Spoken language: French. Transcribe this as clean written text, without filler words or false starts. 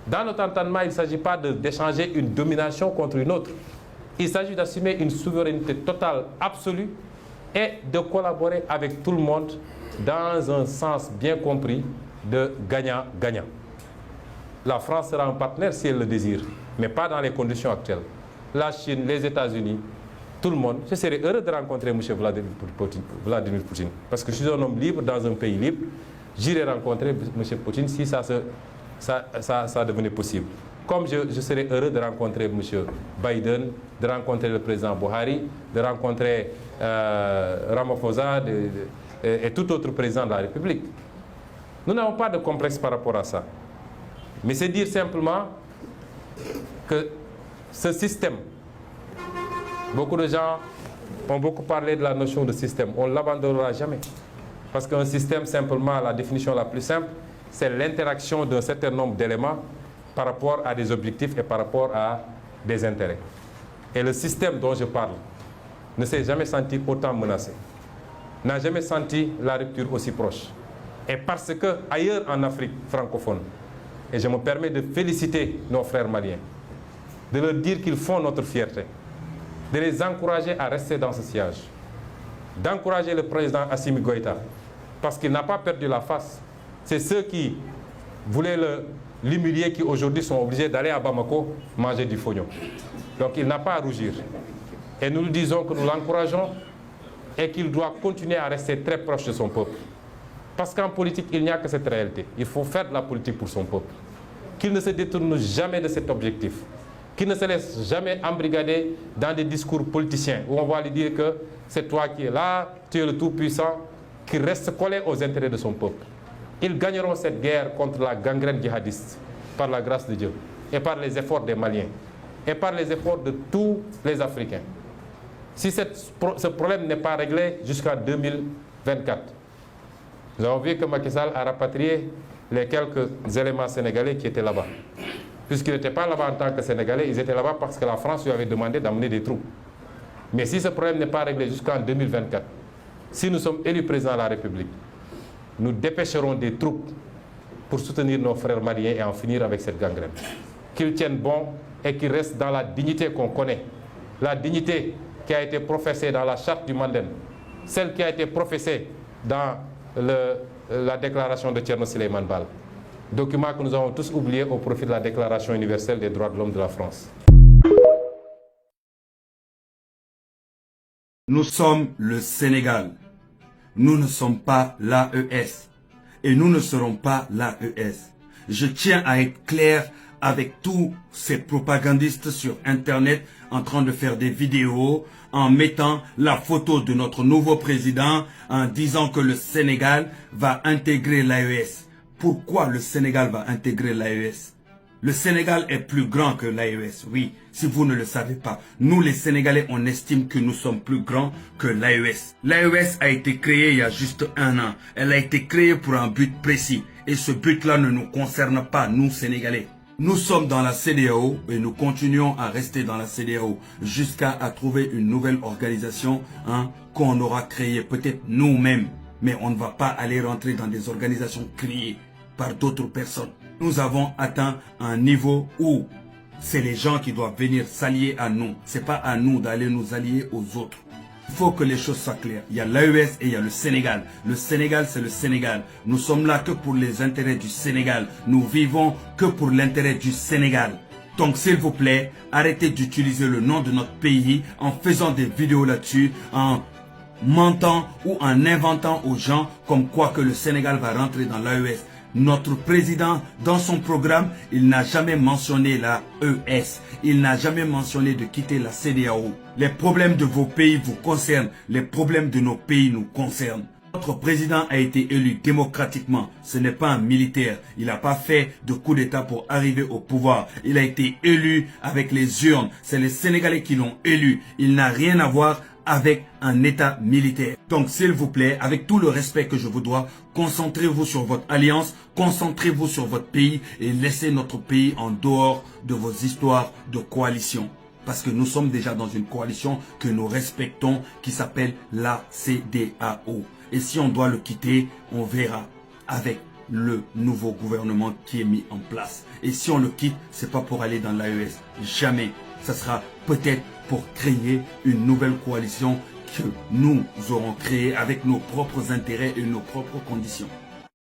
Dans notre entendement, il ne s'agit pas d'échanger une domination contre une autre. Il s'agit d'assumer une souveraineté totale, absolue, et de collaborer avec tout le monde dans un sens bien compris de gagnant-gagnant. La France sera un partenaire si elle le désire, mais pas dans les conditions actuelles. La Chine, les États-Unis, tout le monde. Je serais heureux de rencontrer M. Vladimir Poutine, parce que je suis un homme libre dans un pays libre. J'irai rencontrer M. Poutine si ça devenait possible. Comme je serais heureux de rencontrer M. Biden, de rencontrer le président Buhari, de rencontrer Ramaphosa et tout autre président de la République. Nous n'avons pas de complexe par rapport à ça. Mais c'est dire simplement que ce système, beaucoup de gens ont beaucoup parlé de la notion de système. On ne l'abandonnera jamais. Parce qu'un système, simplement, la définition la plus simple, c'est l'interaction d'un certain nombre d'éléments par rapport à des objectifs et par rapport à des intérêts. Et le système dont je parle ne s'est jamais senti autant menacé, n'a jamais senti la rupture aussi proche. Et parce que ailleurs en Afrique francophone, et je me permets de féliciter nos frères maliens, de leur dire qu'ils font notre fierté, de les encourager à rester dans ce siège, d'encourager le président Assimi Goïta, parce qu'il n'a pas perdu la face. C'est ceux qui voulaient l'humilier qui aujourd'hui sont obligés d'aller à Bamako manger du fognon. Donc il n'a pas à rougir. Et nous lui disons que nous l'encourageons et qu'il doit continuer à rester très proche de son peuple. Parce qu'en politique, il n'y a que cette réalité. Il faut faire de la politique pour son peuple. Qu'il ne se détourne jamais de cet objectif. Qu'il ne se laisse jamais embrigader dans des discours politiciens où on va lui dire que c'est toi qui es là, tu es le tout-puissant, qu'il reste collé aux intérêts de son peuple. Ils gagneront cette guerre contre la gangrène djihadiste par la grâce de Dieu et par les efforts des Maliens et par les efforts de tous les Africains. Si ce problème n'est pas réglé jusqu'en 2024, nous avons vu que Macky Sall a rapatrié les quelques éléments sénégalais qui étaient là-bas. Puisqu'ils n'étaient pas là-bas en tant que Sénégalais, ils étaient là-bas parce que la France lui avait demandé d'amener des troupes. Mais si ce problème n'est pas réglé jusqu'en 2024, si nous sommes élus président de la République, nous dépêcherons des troupes pour soutenir nos frères maliens et en finir avec cette gangrène. Qu'ils tiennent bon et qu'ils restent dans la dignité qu'on connaît. La dignité qui a été professée dans la charte du Mandem, celle qui a été professée dans la déclaration de Thierno Souleymane Baal, document que nous avons tous oublié au profit de la Déclaration universelle des droits de l'homme de la France. Nous sommes le Sénégal. Nous ne sommes pas l'AES. Et nous ne serons pas l'AES. Je tiens à être clair avec tous ces propagandistes sur Internet en train de faire des vidéos en mettant la photo de notre nouveau président en disant que le Sénégal va intégrer l'AES. Pourquoi le Sénégal va intégrer l'AES? Le Sénégal est plus grand que l'AES, oui, si vous ne le savez pas. Nous, les Sénégalais, on estime que nous sommes plus grands que l'AES. L'AES a été créée il y a juste 1 an. Elle a été créée pour un but précis. Et ce but-là ne nous concerne pas, nous, Sénégalais. Nous sommes dans la CEDEAO et nous continuons à rester dans la CEDEAO jusqu'à trouver une nouvelle organisation qu'on aura créée, peut-être nous-mêmes. Mais on ne va pas aller rentrer dans des organisations créées par d'autres personnes. Nous avons atteint un niveau où c'est les gens qui doivent venir s'allier à nous. C'est pas à nous d'aller nous allier aux autres. Il faut que les choses soient claires. Il y a l'AES et il y a le Sénégal. Le Sénégal, c'est le Sénégal. Nous sommes là que pour les intérêts du Sénégal. Nous vivons que pour l'intérêt du Sénégal. Donc, s'il vous plaît, arrêtez d'utiliser le nom de notre pays en faisant des vidéos là-dessus, en mentant ou en inventant aux gens comme quoi que le Sénégal va rentrer dans l'AES. Notre président, dans son programme, il n'a jamais mentionné la ES. Il n'a jamais mentionné de quitter la CEDEAO. Les problèmes de vos pays vous concernent. Les problèmes de nos pays nous concernent. Notre président a été élu démocratiquement. Ce n'est pas un militaire. Il n'a pas fait de coup d'État pour arriver au pouvoir. Il a été élu avec les urnes. C'est les Sénégalais qui l'ont élu. Il n'a rien à voir avec un État militaire. Donc, s'il vous plaît, avec tout le respect que je vous dois, concentrez-vous sur votre alliance, concentrez-vous sur votre pays et laissez notre pays en dehors de vos histoires de coalition. Parce que nous sommes déjà dans une coalition que nous respectons qui s'appelle la CEDEAO. Et si on doit le quitter, on verra avec le nouveau gouvernement qui est mis en place. Et si on le quitte, c'est pas pour aller dans l'AES. Jamais. Ça sera peut-être pour créer une nouvelle coalition que nous aurons créée avec nos propres intérêts et nos propres conditions.